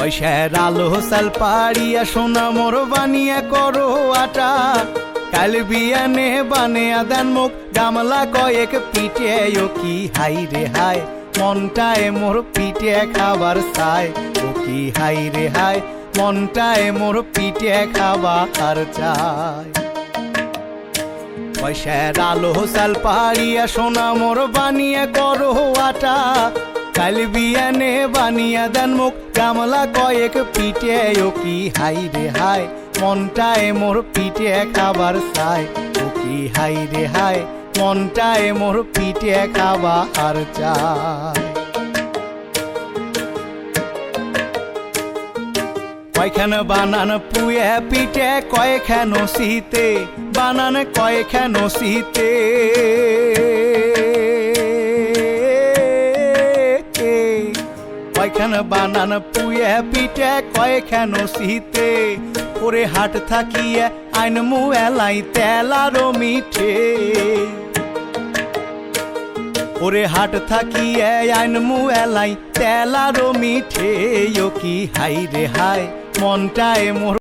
পয়সার আলো সাল পাড়িয়া সোনা মোর বানিয়া করো আটা, কাল বিয়ানে বানিয়া দেন মুখ গামলা কয়েক পিঠে। ও কি হাই রে হাই মনটায় মোর পিঠে খাবার চায়। ও কি হাই রে হাই মনটায় মোর পিঠে খাবার চায়। পয়সার আলো সাল পাড়িয়া সোনা মোর বানিয়া করো আটা, কাল বিয়ানে বানিয়া দেন মুখ গামলা কয়েক পিঠে। ও কি হাই রে হাই মনটায় মোর পিঠে খাবার চায়। ও কি হাই রে হাই মনটায় মোর পিঠে খাবার চায়। কয়খান বানান পুয়ে পিঠে কয়খান শীতে, বানান কয়খান শীতে। কয়খান বানান পুয়ে পিঠে কয়খান শীতে। ওরে হাট থাকিয়ে আইন মুয়েলাই তেলারো মিঠে। ওরে হাট থাকিয়ে আইন মুয়েলাই তেলারো মিঠে। ও কি হাই রে হাই মনটায় মোর